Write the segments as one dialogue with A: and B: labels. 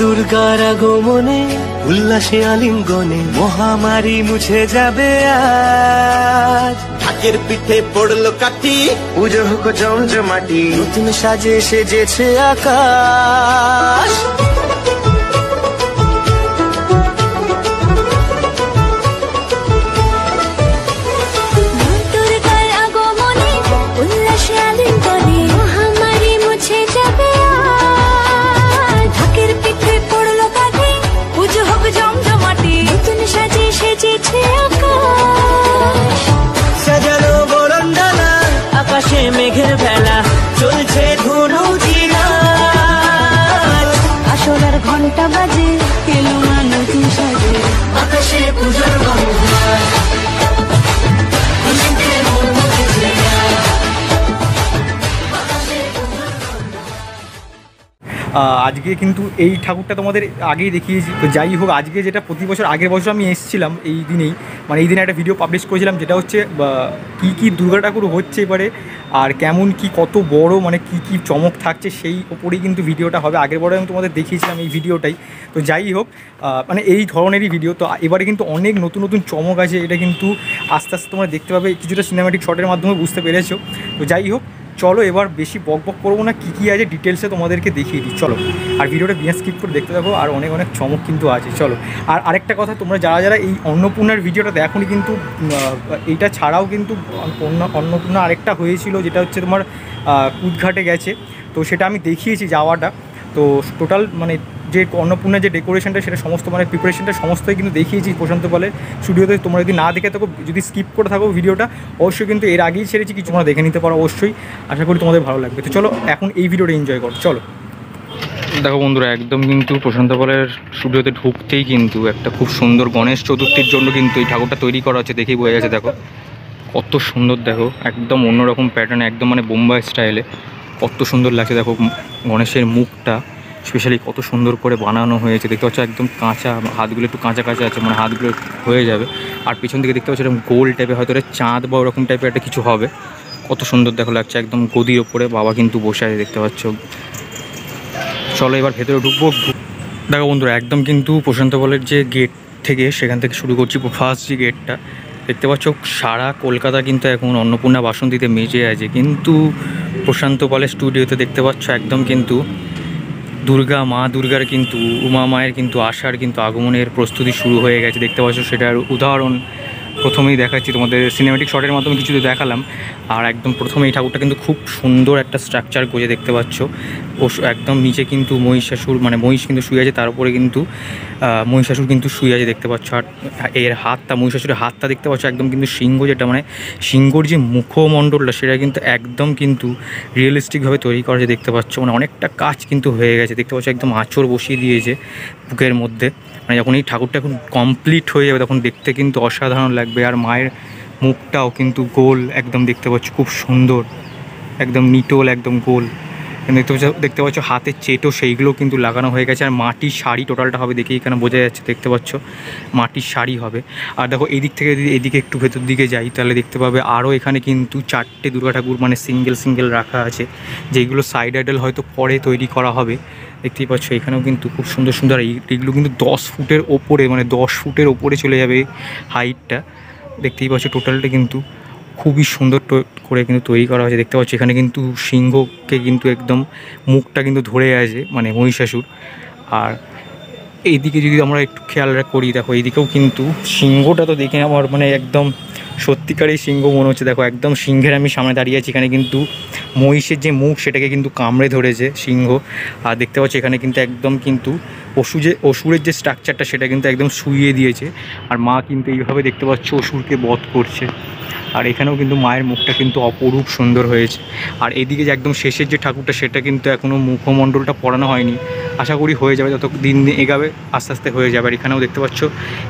A: দুর্গার আগমনে উল্লাসে আলিঙ্গনে মহামারী মুছে যাবে আজ।
B: ঢাকের পিঠে পড়লো কাঠি,
A: পুজো হোক জমজমাটি, নতুন সাজে সেজেছে আকাশ।
B: সাজানো বরণডালা, আকাশে মেঘের ভেলা, চলছে ধনু জিনাজ।
C: আসলার ঘন্টা বাজে, এলো মা নতুন সাজে,
B: আকাশে পূজার গন্ধ।
D: আজকে কিন্তু এই ঠাকুরটা তোমাদের আগেই দেখিয়েছি। তো যাই হোক, আজকে যেটা প্রতি বছর আগের বছর আমি এসেছিলাম এই দিনেই, মানে এই দিনে একটা ভিডিও পাবলিশ করেছিলাম, যেটা হচ্ছে কী দুর্গা ঠাকুর হচ্ছে এবারে, আর কেমন কি কত বড়, মানে কি চমক থাকছে সেই ওপরেই কিন্তু ভিডিওটা হবে। আগের বছর আমি তোমাদের দেখিয়েছিলাম এই ভিডিওটাই। তো যাই হোক, মানে এই ধরনেরই ভিডিও। তো এবারে কিন্তু অনেক নতুন নতুন চমক আছে, এটা কিন্তু আস্তে আস্তে তোমরা দেখতে পাবে, কিছুটা সিনেম্যাটিক শটের মাধ্যমে বুঝতে পেরেছো। তো যাই হোক, চলো এবার বেশি বক করবো না, কী আছে ডিটেলসে তোমাদেরকে দেখিয়ে দিই। চলো, আর ভিডিওটা বিনা স্কিপ করে দেখতে থাকো, আর অনেক অনেক চমক কিন্তু আছে। চলো, আর আরেকটা কথা, তোমরা যারা এই অন্নপূর্ণার ভিডিওটা দেখোনি, কিন্তু এইটা ছাড়াও কিন্তু অন্নপূর্ণা আরেকটা হয়েছিল, যেটা হচ্ছে তোমার কুদঘাটে গেছে। তো সেটা আমি দেখিয়েছি যাওয়াটা। তো টোটাল মানে যে অন্নপূর্ণার যে ডেকোরেশনটা, সেটা সমস্ত মানে প্রিপারেশনটা সমস্তই কিন্তু দেখিয়েছি প্রশান্ত পালের স্টুডিওতে। তোমরা যদি না দেখে থাকো, যদি স্কিপ করে থাকো ভিডিওটা, অবশ্যই কিন্তু এর আগেই ছেড়েছি, কিছু তোমরা দেখে নিতে পারো অবশ্যই। আশা করি তোমাদের ভালো লাগবে। তো চলো এখন এই ভিডিওটা এনজয় করো। চলো দেখো বন্ধুরা, একদম কিন্তু প্রশান্ত পালের স্টুডিওতে ঢুকতেই কিন্তু একটা খুব সুন্দর গণেশ চতুর্থীর জন্য কিন্তু এই ঠাকুরটা তৈরি করা হচ্ছে, দেখেই বোঝা যাচ্ছে। দেখো কত সুন্দর, দেখো একদম অন্যরকম প্যাটার্নে, একদম মানে বোম্বাই স্টাইলে কত সুন্দর লাগছে। দেখো গণেশের মুখটা স্পেশালি কত সুন্দর করে বানানো হয়েছে, দেখতে পাচ্ছ একদম কাঁচা, হাতগুলো একটু কাঁচা কাঁচা আছে, মানে হাতগুলো হয়ে যাবে। আর পিছন দিকে দেখতে পাচ্ছ এরকম গোল টাইপের, হয়তো এটা চাঁদ বা ওরকম টাইপের একটা কিছু হবে। কত সুন্দর দেখো লাগছে, একদম গদির ওপরে বাবা কিন্তু বসে আছে, দেখতে পাচ্ছ। চলো এবার ভেতরে ঢুকবো। দেখো বন্ধুরা, একদম কিন্তু প্রশান্ত পালের যে গেট থেকে, সেখান থেকে শুরু করছি। ফার্স্ট যে গেটটা দেখতে পাচ্ছ, সারা কলকাতা কিন্তু এখন অন্নপূর্ণা বাসন্তীতে মেজে আছে, কিন্তু প্রশান্ত পালের স্টুডিওতে দেখতে পাচ্ছ একদম কিন্তু মা দুর্গার কিন্তু উমা মায়ের কিন্তু আসার কিন্তু আগমনের প্রস্তুতি শুরু হয়ে গেছে, দেখতে পাচ্ছ। সেটার উদাহরণ প্রথমেই দেখাচ্ছি তোমাদের, সিনেম্যাটিক শটের মাধ্যমে কিছু দেখালাম। আর একদম প্রথমে এই ঠাকুরটা কিন্তু খুব সুন্দর একটা স্ট্রাকচার করে দেখতে পাচ্ছ। ও একদম নিচে কিন্তু মহিষাসুর, মানে মহিষ কিন্তু শুয়ে আছে, তার উপরে কিন্তু মহিষাসুর কিন্তু শুয়ে আছে, দেখতে পাচ্ছ। আর এর হাতটা, মহিষাসুরের হাতটা দেখতে পাচ্ছ একদম কিন্তু সিংহ, যেটা মানে সিংহর যে মুখমণ্ডলটা, সেটা কিন্তু একদম কিন্তু রিয়েলিস্টিকভাবে তৈরি করা আছে, দেখতে পাচ্ছ। মানে অনেকটা কাজ কিন্তু হয়ে গেছে, দেখতে পাচ্ছ একদম আঁচড় বসিয়ে দিয়েছে বুকের মধ্যে। মানে যখন এই ঠাকুরটা এখন কমপ্লিট হয়ে যাবে, তখন দেখতে কিন্তু অসাধারণ লাগবে। আর মায়ের মুখটাও কিন্তু গোল একদম, দেখতে পাচ্ছ খুব সুন্দর, একদম নিটোল, একদম গোল দেখতে পাচ্ছ। হাতের চেটো সেইগুলো কিন্তু লাগানো হয়ে গেছে। আর মাটির শাড়ি টোটালটা হবে, দেখে এখানে বোঝা যাচ্ছে, দেখতে পাচ্ছ মাটির শাড়ি হবে। আর দেখো এই দিক থেকে যদি এদিকে একটু ভেতর দিকে যাই, তাহলে দেখতে পাবে আরও এখানে কিন্তু 4টে দুর্গা ঠাকুর মানে সিঙ্গেল রাখা আছে, যেগুলো সাইড আইডল হয়তো পরে তৈরি করা হবে। দেখতেই পাচ্ছ এখানেও কিন্তু খুব সুন্দর সুন্দর, এইগুলো কিন্তু 10 ফুটের ওপরে, মানে 10 ফুটের ওপরে চলে যাবে হাইটটা। দেখতেই পাচ্ছ টোটালটা কিন্তু খুবই সুন্দর করে কিন্তু তৈরি করা হয়েছে, দেখতে পাচ্ছি। এখানে কিন্তু সিংহকে কিন্তু একদম মুখটা কিন্তু ধরে আছে, মানে মহিষাসুর। আর এইদিকে যদি আমরা একটু খেয়াল করি, দেখো এইদিকেও কিন্তু সিংহটা তো দেখে আমার মানে একদম সত্যিকারই সিংহ মনে হচ্ছে। দেখো একদম সিংহের আমি সামনে দাঁড়িয়ে আছি, এখানে কিন্তু মহিষের যে মুখ, সেটাকে কিন্তু কামড়ে ধরেছে সিংহ। আর দেখতে পাচ্ছি এখানে কিন্তু একদম কিন্তু অসুরের যে স্ট্রাকচারটা, সেটা কিন্তু একদম শুইয়ে দিয়েছে। আর মা কিন্তু এইভাবে দেখতে পাচ্ছ অসুরকে বধ করছে। আর এখানেও কিন্তু মায়ের মুখটা কিন্তু অপরূপ সুন্দর হয়েছে। আর এদিকে যে একদম শেষের যে ঠাকুরটা, সেটা কিন্তু এখনও মুখমণ্ডলটা পরানো হয়নি, আশা করি হয়ে যাবে, যত দিন এগাবে আস্তে আস্তে হয়ে যাবে। আর এখানেও দেখতে পাচ্ছ,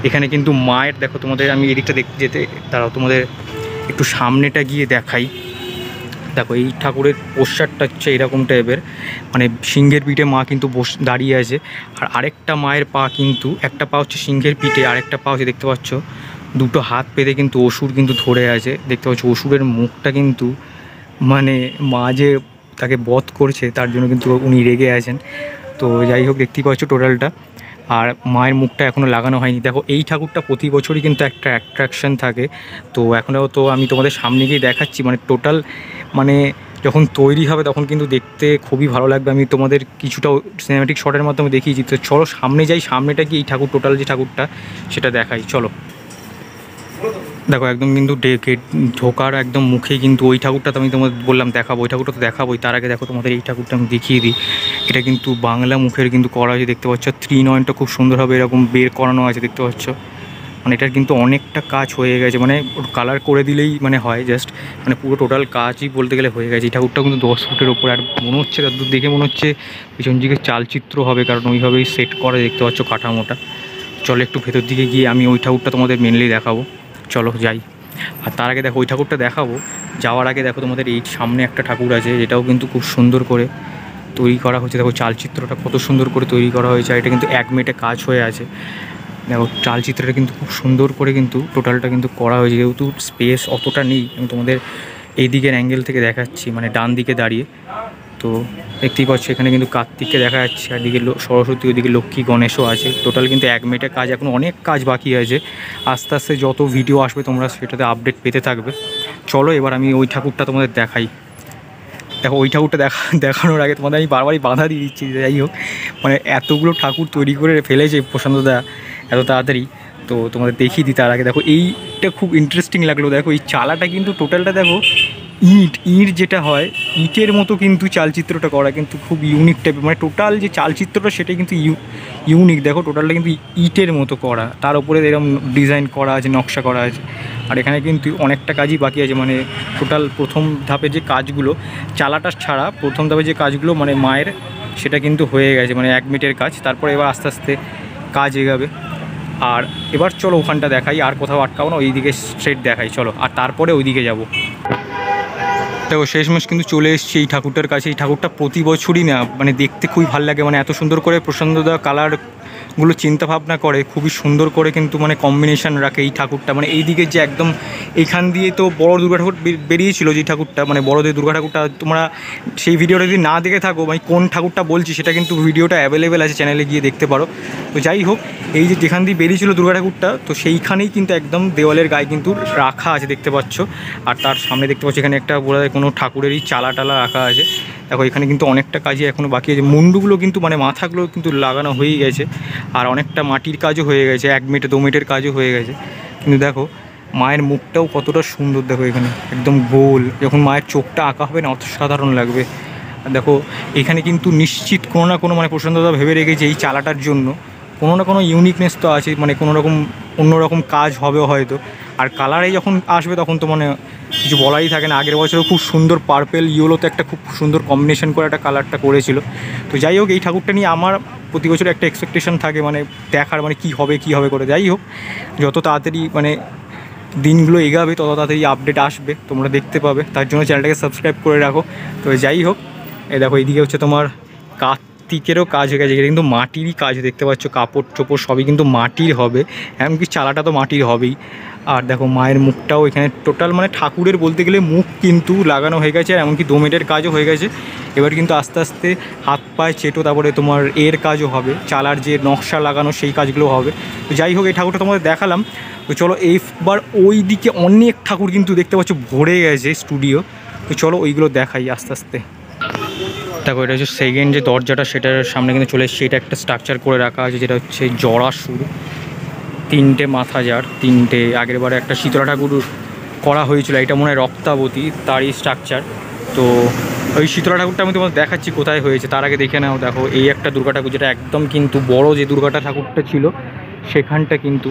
D: এখানে কিন্তু মায়ের, দেখো তোমাদের আমি এদিকটা দেখতে যেতে দাঁড়াও, তোমাদের একটু সামনেটা গিয়ে দেখাই। দেখো এই ঠাকুরের পোস্টারটা হচ্ছে এরকম টাইপের, মানে সিংহের পিঠে মা কিন্তু দাঁড়িয়ে আছে। আর আরেকটা মায়ের পা কিন্তু, একটা পা হচ্ছে সিংহের পিঠে, আরেকটা পা হচ্ছে দেখতে পাচ্ছ দুটো হাত পেতে কিন্তু অসুর কিন্তু ধরে আছে, দেখতে পাচ্ছ। অসুরের মুখটা কিন্তু মানে মা যে তাকে বধ করছে, তার জন্য কিন্তু উনি রেগে আছেন। তো যাই হোক দেখতেই পাচ্ছ টোটালটা। আর মায়ের মুখটা এখনও লাগানো হয়নি। দেখো এই ঠাকুরটা প্রতি বছরই কিন্তু একটা অ্যাট্রাকশান থাকে। তো এখনও তো আমি তোমাদের সামনে গিয়ে দেখাচ্ছি, মানে টোটাল মানে যখন তৈরি হবে তখন কিন্তু দেখতে খুবই ভালো লাগবে। আমি তোমাদের কিছুটা সিনেম্যাটিক শটের মাধ্যমে দেখিয়েছি। তো চলো সামনে যাই, সামনেটা কি এই ঠাকুর টোটাল যে ঠাকুরটা সেটা দেখাই চলো। দেখো একদম কিন্তু গেট ঢোকার একদম মুখেই কিন্তু ওই ঠাকুরটা তো আমি তোমাদের বললাম দেখাবো, ওই ঠাকুরটা তো দেখাবোই। তার আগে দেখো তোমাদের এই ঠাকুরটা আমি দেখিয়ে দিই। এটা কিন্তু বাংলা মুখের কিন্তু করা আছে দেখতে পাচ্ছ। 3-9টা খুব সুন্দরভাবে এরকম বের করানো আছে দেখতে পাচ্ছ। মানে এটার কিন্তু অনেকটা কাজ হয়ে গেছে, মানে কালার করে দিলেই মানে হয় জাস্ট, মানে পুরো টোটাল কাজই বলতে গেলে হয়ে গেছে। এই ঠাকুরটা কিন্তু 10 ফুটের ওপর। আর মনে হচ্ছে তাদের দেখে মনে হচ্ছে পিছন দিকে চালচিত্র হবে, কারণ ওইভাবেই সেট করে দেখতে পাচ্ছ কাঠামোটা। চলো একটু ভেতর দিকে গিয়ে আমি ওই ঠাকুরটা তোমাদের মেনলি দেখাবো, চলো যাই। আর তার আগে দেখো ওই ঠাকুরটা দেখাবো, যাওয়ার আগে দেখো তোমাদের এই সামনে একটা ঠাকুর আছে, যেটাও কিন্তু খুব সুন্দর করে তৈরি করা হচ্ছে। দেখো চালচিত্রটা কত সুন্দর করে তৈরি করা হয়েছে। আর এটা কিন্তু 1 মিনিটে কাজ হয়ে আছে। দেখো চালচিত্রটা কিন্তু খুব সুন্দর করে কিন্তু টোটালটা কিন্তু করা হয়েছে। যেহেতু স্পেস অতটা নেই, আমি তোমাদের এই দিকের অ্যাঙ্গেল থেকে দেখাচ্ছি, মানে ডান দিকে দাঁড়িয়ে। তো দেখতেই পাচ্ছ এখানে কিন্তু কার্তিককে দেখা যাচ্ছে, আর দিকে সরস্বতী, ওইদিকে লক্ষ্মী গণেশও আছে। টোটাল কিন্তু 1 মিনিটের কাজ, এখন অনেক কাজ বাকি আছে। আস্তে আস্তে যত ভিডিও আসবে তোমরা সেটাতে আপডেট পেতে থাকবে। চলো এবার আমি ওই ঠাকুরটা তোমাদের দেখাই। দেখো ওই ঠাকুরটা দেখানোর আগে তোমাদের আমি বারবারই বাধা দিয়ে দিচ্ছি। যাই হোক, মানে এতগুলো ঠাকুর তৈরি করে ফেলেছে প্রশান্তদা এত তাড়াতাড়ি, তো তোমাদের দেখিয়ে দিই। তার আগে দেখো এইটা খুব ইন্টারেস্টিং লাগলো। দেখো এই চালাটা কিন্তু টোটালটা দেখো ইট যেটা হয় ইটের মতো কিন্তু চালচিত্রটা করা, কিন্তু খুব ইউনিক টাইপের, মানে টোটাল যে চালচিত্রটা সেটাই কিন্তু ইউনিক। দেখো টোটালটা কিন্তু ইটের মতো করা, তার উপরে এরকম ডিজাইন করা আছে, নকশা করা আছে। আর এখানে কিন্তু অনেকটা কাজই বাকি আছে, মানে টোটাল প্রথম ধাপে যে কাজগুলো চালাটা ছাড়া প্রথম ধাপে যে কাজগুলো মানে মায়ের, সেটা কিন্তু হয়ে গেছে, মানে 1 মিনিটের কাজ। তারপরে এবার আস্তে আস্তে কাজ এগাবে। আর এবার চলো ওখানটা দেখাই, আর কোথাও আটকাবো না, ওইদিকে স্ট্রেট দেখাই চলো। আর তারপরে ওইদিকে যাবো। দেখো শেষমেশ কিন্তু চলে এসেছি এই ঠাকুরটার কাছে। এই ঠাকুরটা প্রতি বছরই না মানে দেখতে খুবই ভালো লাগে, মানে এত সুন্দর করে প্রশান্তদা কালারগুলো চিন্তা ভাবনা করে, খুবই সুন্দর করে কিন্তু মানে কম্বিনেশান রাখে এই ঠাকুরটা। মানে এই দিকে যে একদম এইখান দিয়ে তো বড় দুর্গা ঠাকুর বেরিয়েছিল, যে ঠাকুরটা মানে বড়দের দুর্গা ঠাকুরটা, তোমরা সেই ভিডিওটা যদি না দেখে থাকো, মানে কোন ঠাকুরটা বলছি সেটা কিন্তু ভিডিওটা অ্যাভেলেবেল আছে, চ্যানেলে গিয়ে দেখতে পারো। তো যাই হোক, এই যে যেখান দিয়ে বেরিয়েছিল দুর্গা ঠাকুরটা, তো সেইখানেই কিন্তু একদম দেওয়ালের গায়ে কিন্তু রাখা আছে দেখতে পাচ্ছ। আর তার সামনে দেখতে পাচ্ছ এখানে একটা বড় কোনো ঠাকুরেরই চালা টালা রাখা আছে। দেখো এখানে কিন্তু অনেকটা কাজই এখনও বাকি আছে। মুন্ডুগুলো কিন্তু মানে মাথাগুলো কিন্তু লাগানো হয়েই গেছে, আর অনেকটা মাটির কাজও হয়ে গেছে, 1 মিনিট 2 মিনিটের কাজও হয়ে গেছে। কিন্তু দেখো মায়ের মুখটাও কতটা সুন্দর, দেখো এখানে একদম গোল, যখন মায়ের চোখটা আঁকা হবে না অসাধারণ লাগবে। আর দেখো এখানে কিন্তু নিশ্চিত কোনো না কোনো মানে প্রশান্তদা ভেবে রেখেছে এই চালাটার জন্য কোনো না কোনো ইউনিকনেস তো আছে, মানে কোনো রকম অন্যরকম কাজ হবে হয়তো। আর কালারে যখন আসবে তখন তো মানে কিছু বলাই থাকে না। আগের বছরও খুব সুন্দর পার্পেল ইয়েলোতে একটা খুব সুন্দর কম্বিনেশন করে একটা কালারটা করেছিল। তো যাই হোক, এই ঠাকুরটা নিয়ে আমার প্রতি বছর একটা এক্সপেকটেশন থাকে, মানে দেখার মানে কী হবে করে। যাই হোক, যত তাড়াতাড়ি মানে দিনগুলো এগাবে তত তাড়াতাড়ি আপডেট আসবে, তোমরা দেখতে পাবে। তার জন্য চ্যানেলটাকে সাবস্ক্রাইব করে রাখো। তো যাই হোক, এই দেখো এইদিকে হচ্ছে তোমার কার্তিকেরও কাজ হয়ে গেছে, এটা কিন্তু মাটিরই কাজ দেখতে পাচ্ছ, কাপড় চোপড় সবই কিন্তু মাটির হবে, এমনকি চালাটা তো মাটির হবেই। আর দেখো মায়ের মুখটাও এখানে টোটাল মানে ঠাকুরের বলতে গেলে মুখ কিন্তু লাগানো হয়ে গেছে, আর এমনকি 2 মিনিটের কাজও হয়ে গেছে। এবার কিন্তু আস্তে আস্তে হাত পায়ে চেটো, তারপরে তোমার এর কাজও হবে, চালার যে নকশা লাগানো সেই কাজগুলো হবে। তো যাই হোক, এই ঠাকুরটা তোমাদের দেখালাম। তো চলো এইবার ওই দিকে অনেক ঠাকুর কিন্তু দেখতে পাচ্ছ ভরে গেছে স্টুডিও। তো চলো ওইগুলো দেখাই আস্তে আস্তে। দেখো এটা হচ্ছে সেকেন্ড যে দরজাটা, সেটার সামনে কিন্তু চলে এসছে। এটা একটা স্ট্রাকচার করে রাখা আছে, যেটা হচ্ছে জরাসুর, 3টে মাথা, যার 3টে। আগের বারে একটা শীতলা ঠাকুর করা হয়েছিল, এটা মনে হয় রক্তাবতী, তারই স্ট্রাকচার। তো ওই শীতলা ঠাকুরটা আমি তোমাদের দেখাচ্ছি কোথায় হয়েছে। তার আগে দেখে নাও, দেখো এই একটা দুর্গা ঠাকুর, যেটা একদম কিন্তু বড় যে দুর্গাটা ঠাকুরটা ছিল সেখানটা কিন্তু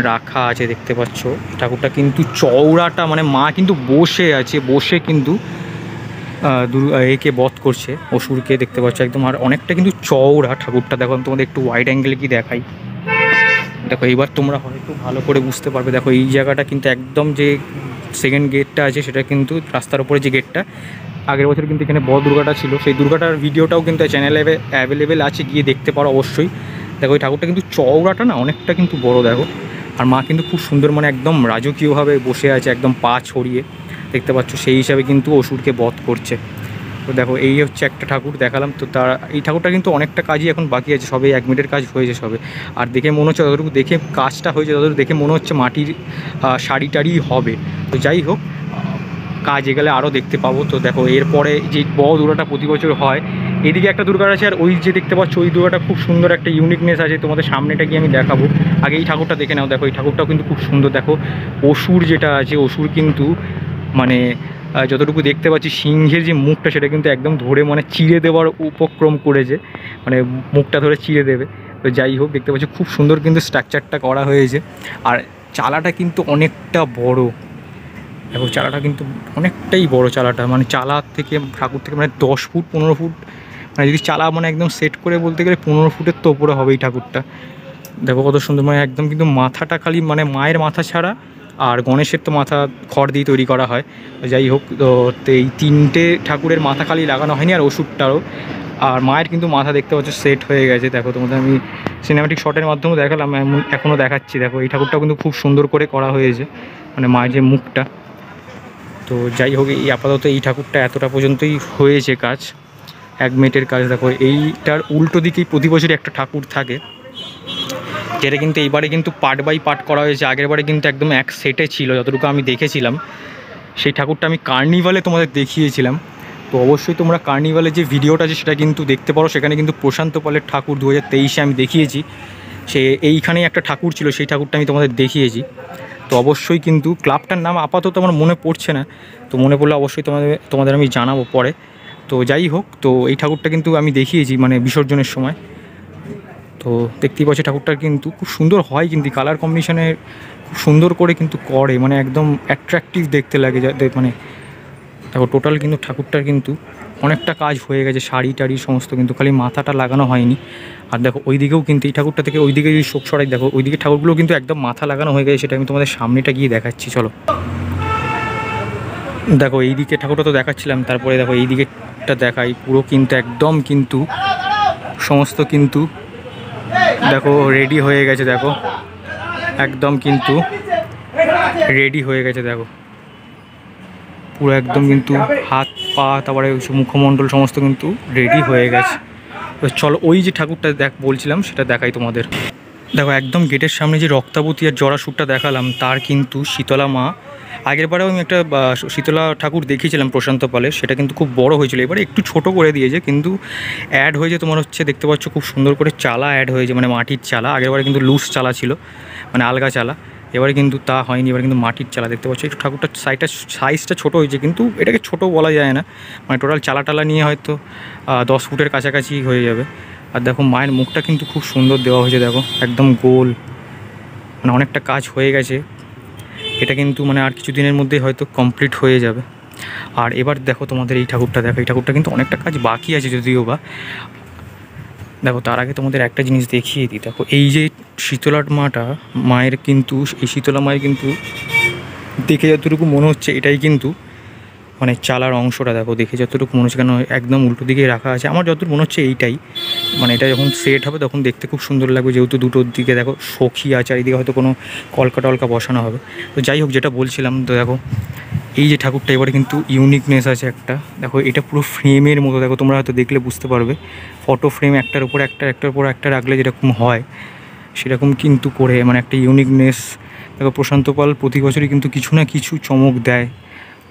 D: রাখা আছে দেখতে পাচ্ছ। ঠাকুরটা কিন্তু চওড়াটা, মানে মা কিন্তু বসে আছে, বসে কিন্তু একে বধ করছে, অসুরকে দেখতে পাচ্ছ একদম। আর অনেকটা কিন্তু চওড়া ঠাকুরটা। দেখো আমি তোমাদের একটু ওয়াইড অ্যাঙ্গেলে কি দেখাই। দেখো এইবার তোমরা হয়তো ভালো করে বুঝতে পারবে। দেখো এই জায়গাটা কিন্তু একদম যে সেকেন্ড গেটটা আছে, সেটা কিন্তু রাস্তার উপরে যে গেটটা, আগের বছর কিন্তু এখানে বড় দুর্গাটা ছিল, সেই দুর্গাটার ভিডিওটাও কিন্তু চ্যানেলে অ্যাভেলেবেল আছে, গিয়ে দেখতে পারো অবশ্যই। দেখো এই ঠাকুরটা কিন্তু চওড়াটা না অনেকটা কিন্তু বড় দেখো। আর মা কিন্তু খুব সুন্দর, মানে একদম রাজকীয়ভাবে বসে আছে, একদম পা ছড়িয়ে দেখতে পাচ্ছ। সেই হিসাবে কিন্তু অসুরকে বধ করছে। তো দেখো এই হচ্ছে একটা ঠাকুর দেখালাম। তো তার এই ঠাকুরটা কিন্তু অনেকটা কাজই এখন বাকি আছে, সবে 1 মিনিটের কাজ হয়েছে সবে। আর দেখে মনে হচ্ছে যতটুকু দেখে কাজটা হয়েছে ততটুকু দেখে মনে হচ্ছে মাটির শাড়ি টাড়ি হবে। তো যাই হোক, কাজ এগেলে আরও দেখতে পাবো। তো দেখো এরপরে যে বড় দুর্গাটা প্রতি বছর হয়, এদিকে একটা দুর্গা আছে, আর ওই যে দেখতে পাচ্ছ ওই দুর্গাটা খুব সুন্দর একটা ইউনিকনেস আছে। তোমাদের সামনেটা গিয়ে আমি দেখাবো, আগে এই ঠাকুরটা দেখে নাও। দেখো এই ঠাকুরটাও কিন্তু খুব সুন্দর। দেখো অসুর যেটা আছে, অসুর কিন্তু মানে যতটুকু দেখতে পাচ্ছি সিংহের যে মুখটা সেটা কিন্তু একদম ধরে মানে চিড়ে দেওয়ার উপক্রম করেছে, মানে মুখটা ধরে চিড়ে দেবে। তো যাই হোক, দেখতে পাচ্ছি খুব সুন্দর কিন্তু স্ট্রাকচারটা করা হয়েছে। আর চালাটা কিন্তু অনেকটা বড়, দেখো চালাটা কিন্তু অনেকটাই বড় চালাটা, মানে চালা থেকে ঠাকুর থেকে মানে 10 ফুট 15 ফুট, মানে যদি চালা মানে একদম সেট করে বলতে গেলে 15 ফুটের তো ওপরে হবে এই ঠাকুরটা। দেখো কত সুন্দর, মানে একদম কিন্তু মাথাটা খালি মানে মায়ের মাথা ছাড়া, আর গণেশের তো মাথা খড় দিয়ে তৈরি করা হয়। যাই হোক, তো এই 3টে ঠাকুরের মাথা খালি লাগানো হয়নি, আর ওষুধটারও। আর মায়ের কিন্তু মাথা দেখতে পাচ্ছ সেট হয়ে গেছে। দেখো তোমাদের আমি সিনেমাটিক শটের মাধ্যমে দেখালাম, এখনও দেখাচ্ছি। দেখো এই ঠাকুরটাও কিন্তু খুব সুন্দর করে করা হয়েছে, মানে মায়ের যে মুখটা। তো যাই হোক, এই আপাতত এই ঠাকুরটা এতটা পর্যন্তই হয়েছে কাজ, 1 মিনিটের কাজ। দেখো এইটার উল্টো দিকেই প্রতি বছরই একটা ঠাকুর থাকে, যেটা কিন্তু এইবারে কিন্তু পার্ট বাই পার্ট করা হয়েছে। আগের বারে কিন্তু একদম এক সেটে ছিল, যতটুকু আমি দেখেছিলাম। সেই ঠাকুরটা আমি কার্নিভালে তোমাদের দেখিয়েছিলাম। তো অবশ্যই তোমরা কার্নিভালের যে ভিডিওটা আছে সেটা কিন্তু দেখতে পারো, সেখানে কিন্তু প্রশান্ত পালের ঠাকুর 2023-এ আমি দেখিয়েছি। সে এইখানেই একটা ঠাকুর ছিল, সেই ঠাকুরটা আমি তোমাদের দেখিয়েছি। তো অবশ্যই কিন্তু ক্লাবটার নাম আপাতত আমার মনে পড়ছে না, তো মনে পড়লে অবশ্যই তোমাদের আমি জানাবো পরে। তো যাই হোক, তো এই ঠাকুরটা কিন্তু আমি দেখিয়েছি মানে বিসর্জনের সময়। তো দেখতেই পাচ্ছি ঠাকুরটা কিন্তু খুব সুন্দর হয়, কিন্তু কালার কম্বিনেশনে খুব সুন্দর করে কিন্তু করে, মানে একদম অ্যাট্রাকটিভ দেখতে লাগে। মানে দেখো টোটাল কিন্তু ঠাকুরটার কিন্তু অনেকটা কাজ হয়ে গেছে, শাড়ি টাড়ি সমস্ত, কিন্তু খালি মাথাটা লাগানো হয়নি। আর দেখো ওই দিকেও কিন্তু এই ঠাকুরটা থেকে ওই দিকে যদি শোক সরাই, দেখো ওই দিকে ঠাকুরগুলো কিন্তু একদম মাথা লাগানো হয়ে গেছে। সেটা আমি তোমাদের সামনেটা গিয়ে দেখাচ্ছি, চলো। দেখো এই দিকে ঠাকুরটা তো দেখাচ্ছিলাম, তারপরে দেখো এই দিকেটা দেখাই। পুরো কিন্তু একদম কিন্তু সমস্ত কিন্তু দেখো রেডি হয়ে গেছে। দেখো একদম কিন্তু রেডি হয়ে গেছে, দেখো পুরো একদম কিন্তু হাত পা তারপরে মুখমণ্ডল সমস্ত কিন্তু রেডি হয়ে গেছে। তো চলো ওই যে ঠাকুরটা বলছিলাম সেটা দেখাই তোমাদের। দেখো একদম গেটের সামনে যে রক্তাবতী আর জরাসুরটা দেখালাম, তার কিন্তু শীতলা মা। আগের বারেও আমি একটা শীতলা ঠাকুর দেখিয়েছিলাম প্রশান্ত পালের, সেটা কিন্তু খুব বড় হয়েছিল। এবারে একটু ছোট করে দিয়েছে, কিন্তু অ্যাড হয়েছে তোমার হচ্ছে দেখতে পাচ্ছ খুব সুন্দর করে চালা অ্যাড হয়েছে, মানে মাটির চালা। আগের বারে কিন্তু লুজ চালা ছিল, মানে আলগা চালা। এবারে কিন্তু তা হয়নি, এবারে কিন্তু মাটির চালা দেখতে পাচ্ছ। একটু ঠাকুরটার সাইজটা ছোটো হয়েছে, কিন্তু এটাকে ছোট বলা যায় না, মানে টোটাল চালা টালা নিয়ে হয়তো 10 ফুটের কাছাকাছি হয়ে যাবে। আর দেখো মায়ের মুখটা কিন্তু খুব সুন্দর দেওয়া হয়েছে, দেখো একদম গোল, মানে অনেকটা কাজ হয়ে গেছে। এটা কিন্তু মানে আর কিছু দিনের মধ্যে হয়তো কমপ্লিট হয়ে যাবে। আর এবার দেখো তোমাদের এই ঠাকুরটা, দেখো এই ঠাকুরটা কিন্তু অনেকটা কাজ বাকি আছে যদিও বা। দেখো তার আগে তোমাদের একটা জিনিস দেখিয়ে দিই। দেখো এই যে শীতলা মায়ের কিন্তু এই শীতলা মায়ের কিন্তু দেখে যতটুকু মনে হচ্ছে এটাই কিন্তু মানে চালার অংশটা। দেখো দেখে যতটুকু মনে হচ্ছে, কেন একদম উল্টো দিকে রাখা আছে, আমার যতটুকু মনে হচ্ছে এইটাই। মানে এটা যখন সেট হবে তখন দেখতে খুব সুন্দর লাগবে, যেহেতু দুটোর দিকে দেখো সখী আছে, আর এইদিকে হয়তো কোনো কলকা টলকা বসানো হবে। তো যাই হোক, যেটা বলছিলাম, তো দেখো এই যে ঠাকুরটা এবারে কিন্তু ইউনিকনেস আছে একটা। দেখো এটা পুরো ফ্রেমের মতো, দেখো তোমরা হয়তো দেখলে বুঝতে পারবে, ফটো ফ্রেম একটার উপর একটার উপর একটা রাখলে যেরকম হয় সেরকম কিন্তু করে, মানে একটা ইউনিকনেস। দেখো প্রশান্ত পাল প্রতি বছরই কিন্তু কিছু না কিছু চমক দেয়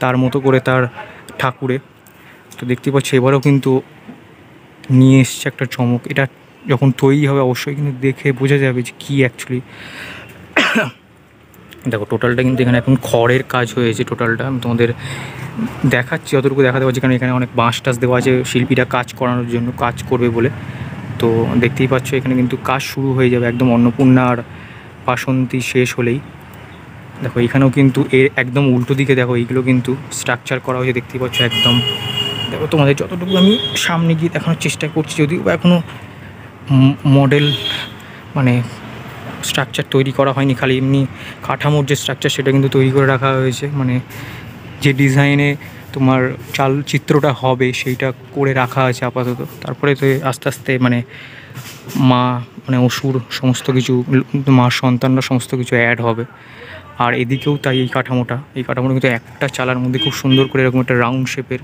D: তার মতো করে তার ঠাকুরে। তো দেখতে পাচ্ছি এবারেও কিন্তু নিয়ে এসছে একটা চমক। এটা যখন তৈরি হবে অবশ্যই কিন্তু দেখে বোঝা যাবে যে কী অ্যাকচুয়ালি। দেখো টোটালটা কিন্তু এখানে এখন খড়ের কাজ হয়েছে, টোটালটা আমি তোমাদের দেখাচ্ছি, যতটুকু দেখাতে পারছি, কারণ এখানে অনেক বাঁশ টাস দেওয়া আছে শিল্পীরা কাজ করানোর জন্য, কাজ করবে বলে। তো দেখতেই পাচ্ছ এখানে কিন্তু কাজ শুরু হয়ে যাবে একদম অন্নপূর্ণার বাসন্তী শেষ হলেই। দেখো এখানেও কিন্তু এর একদম উল্টো দিকে দেখো এইগুলো কিন্তু স্ট্রাকচার করা হয়েছে, দেখতেই পাচ্ছ একদম। দেখো তোমাদের যতটুকু আমি সামনে গিয়ে দেখানোর চেষ্টা করছি, যদিও বা এখনও মডেল মানে স্ট্রাকচার তৈরি করা হয়নি, খালি এমনি কাঠামোর যে স্ট্রাকচার সেটা কিন্তু তৈরি করে রাখা হয়েছে, মানে যে ডিজাইনে তোমার চালচিত্রটা হবে সেইটা করে রাখা আছে আপাতত। তারপরে তো আস্তে আস্তে মানে মা মানে অসুর সমস্ত কিছু, মার সন্তানরা সমস্ত কিছু অ্যাড হবে। আর এদিকেও তাই এই কাঠামোটা কিন্তু একটা চালার মধ্যে খুব সুন্দর করে এরকম একটা রাউন্ড শেপের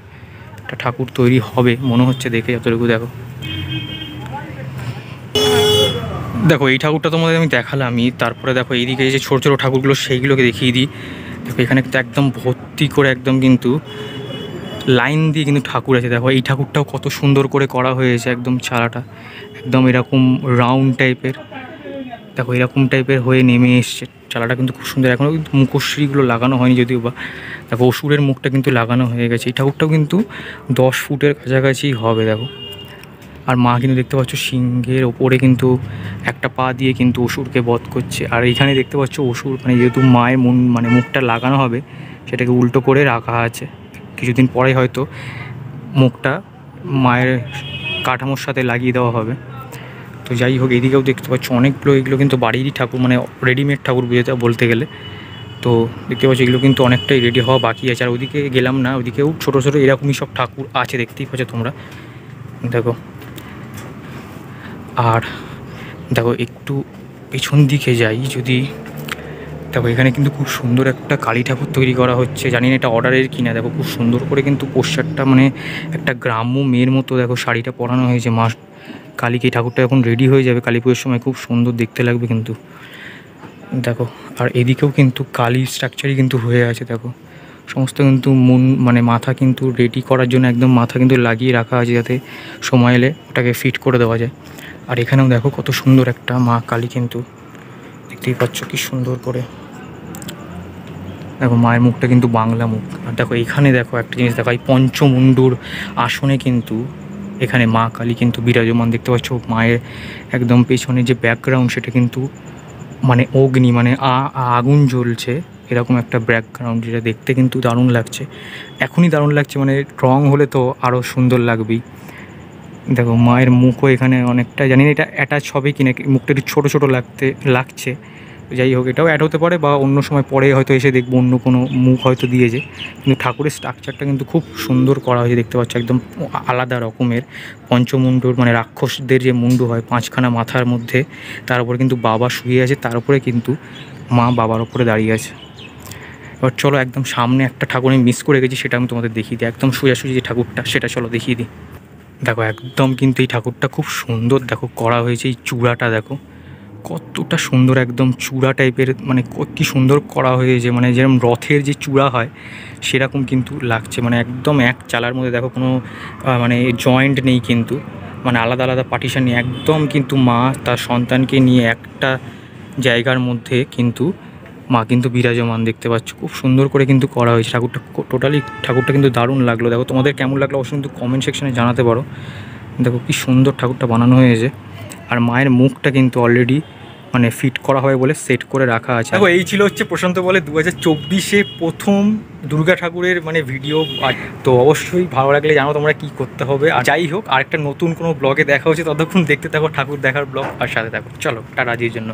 D: একটা ঠাকুর তৈরি হবে মনে হচ্ছে দেখে যতটুকু। দেখো এই ঠাকুরটা তোমাদের আমি দেখালামই। তারপরে দেখো এইদিকে যে ছোটো ছোটো ঠাকুরগুলো সেইগুলোকে দেখিয়ে দিই। দেখো এখানে কিন্তু একদম ভর্তি করে একদম কিন্তু লাইন দিয়ে কিন্তু ঠাকুর আছে। দেখো এই ঠাকুরটাও কত সুন্দর করে করা হয়েছে, একদম চালাটা একদম এরকম রাউন্ড টাইপের। দেখো এরকম টাইপের হয়ে নেমে এসছে, চালাটা কিন্তু খুব সুন্দর। এখনও কিন্তু মুখশ্রীগুলো লাগানো হয়নি যদিও বা। দেখো অসুরের মুখটা কিন্তু লাগানো হয়ে গেছে। এই ঠাকুরটাও কিন্তু 10 ফুটের কাছাকাছি হবে। দেখো আর মা কিন্তু দেখতে পাচ্ছ সিংহের ওপরে কিন্তু একটা পা দিয়ে কিন্তু অসুরকে বধ করছে। আর এইখানে দেখতে পাচ্ছ অসুর মানে যেহেতু মায়ের মানে মুখটা লাগানো হবে সেটাকে উল্টো করে রাখা আছে। কিছুদিন পরে হয়তো মুখটা মায়ের কাঠামোর সাথে লাগিয়ে দেওয়া হবে। তো যাই হোক এদিকেও দেখতে পাচ্ছ অনেকগুলো, এগুলো কিন্তু বাড়িরই ঠাকুর মানে রেডিমেড ঠাকুর বলতে গেলে। তো দেখতে পাচ্ছি এগুলো কিন্তু অনেকটাই রেডি হওয়া বাকি আছে। আর ওইদিকে গেলাম না, ওইদিকেও ছোটো ছোটো এরকমই সব ঠাকুর আছে, দেখতেই পাচ্ছ তোমরা। দেখো আর দেখো একটু পেছন দিকে যাই যদি, দেখো এখানে কিন্তু খুব সুন্দর একটা কালী ঠাকুর তৈরি করা হচ্ছে। জানি না এটা অর্ডারের কিনা। দেখো খুব সুন্দর করে কিন্তু পোস্টারটা মানে একটা গ্রাম্য মেয়ের মতো দেখো শাড়িটা পরানো হয়েছে মা কালীকে। এই ঠাকুরটা এখন রেডি হয়ে যাবে কালী পুজোর সময়, খুব সুন্দর দেখতে লাগবে কিন্তু। দেখো আর এদিকেও কিন্তু কালী স্ট্রাকচারই কিন্তু হয়ে আছে। দেখো সমস্ত কিন্তু মানে মাথা কিন্তু রেডি করার জন্য একদম মাথা কিন্তু লাগিয়ে রাখা আছে যাতে সময় এলে ওটাকে ফিট করে দেওয়া যায়। আর এখানেও দেখো কত সুন্দর একটা মা কালী কিন্তু, দেখতেই পাচ্ছ কি সুন্দর করে। দেখো মায়ের মুখটা কিন্তু বাংলা মুখ। আর দেখো এখানে দেখো একটা জিনিস দেখো, এই পঞ্চমুণ্ডুর আসনে কিন্তু এখানে মা কালী কিন্তু বিরাজমান। দেখতে পাচ্ছ মায়ের একদম পেছনে যে ব্যাকগ্রাউন্ড সেটা কিন্তু মানে অগ্নি মানে আগুন জ্বলছে এরকম একটা ব্যাকগ্রাউন্ড, যেটা দেখতে কিন্তু দারুণ লাগছে। এখনই দারুণ লাগছে, মানে রং হলে তো আরও সুন্দর লাগবেই। দেখো মায়ের মুখও এখানে অনেকটা, জানি না এটা অ্যাটাচ হবে কি না, মুখটা একটু ছোটো ছোটো লাগছে। যাই হোক এটাও অ্যাড হতে পারে বা অন্য সময় পরে হয়তো এসে দেখবো অন্য কোনো মুখ হয়তো দিয়েছে। কিন্তু ঠাকুরের স্ট্রাকচারটা কিন্তু খুব সুন্দর করা হয়েছে, দেখতে পাচ্ছ একদম আলাদা রকমের। পঞ্চমুণ্ডুর মানে রাক্ষসদের যে মুন্ডু হয় 5খানা মাথার মধ্যে, তার উপরে কিন্তু বাবা শুয়ে আছে, তার উপরে কিন্তু মা বাবার ওপরে দাঁড়িয়ে আছে। এবার চলো একদম সামনে একটা ঠাকুর আমি মিস করে গেছি, সেটা আমি তোমাদের দেখিয়ে দিই। একদম সোজাসুজি যে ঠাকুরটা সেটা চলো দেখিয়ে দিই। দেখো একদম কিন্তু এই ঠাকুরটা খুব সুন্দর দেখো করা হয়েছে। এই চূড়াটা দেখো কতটা সুন্দর, একদম চূড়া টাইপের, মানে কি সুন্দর করা হয়েছে, মানে যেরকম রথের যে চূড়া হয় সেরকম কিন্তু লাগছে। মানে একদম এক চালার মধ্যে দেখো কোনো মানে জয়েন্ট নেই কিন্তু, মানে আলাদা আলাদা পার্টিশন নেই, একদম কিন্তু মা তার সন্তানকে নিয়ে একটা জায়গার মধ্যে কিন্তু মা কিন্তু বিরাজমান। দেখতে পাচ্ছ খুব সুন্দর করে কিন্তু করা হয়েছে ঠাকুরটা। টোটালি ঠাকুরটা কিন্তু দারুণ লাগলো। দেখো তোমাদের কেমন লাগলো অবশ্যই কিন্তু কমেন্ট সেকশনে জানাতে পারো। দেখো কি সুন্দর ঠাকুরটা বানানো হয়েছে। আর মায়ের মুখটা কিন্তু অলরেডি মানে ফিট করা হয় বলে সেট করে রাখা আছে। দেখো এই ছিল হচ্ছে প্রশান্ত বলে 2024-এ প্রথম দুর্গা ঠাকুরের মানে ভিডিও। তো অবশ্যই ভালো লাগলে জানো তোমরা কি করতে হবে। আর যাই হোক আরেকটা নতুন কোনো ব্লগে দেখা হচ্ছে, ততক্ষণ দেখতে থাকো ঠাকুর দেখার ব্লগ আর সাথে থাকো। চলো টাটা আজকের জন্য।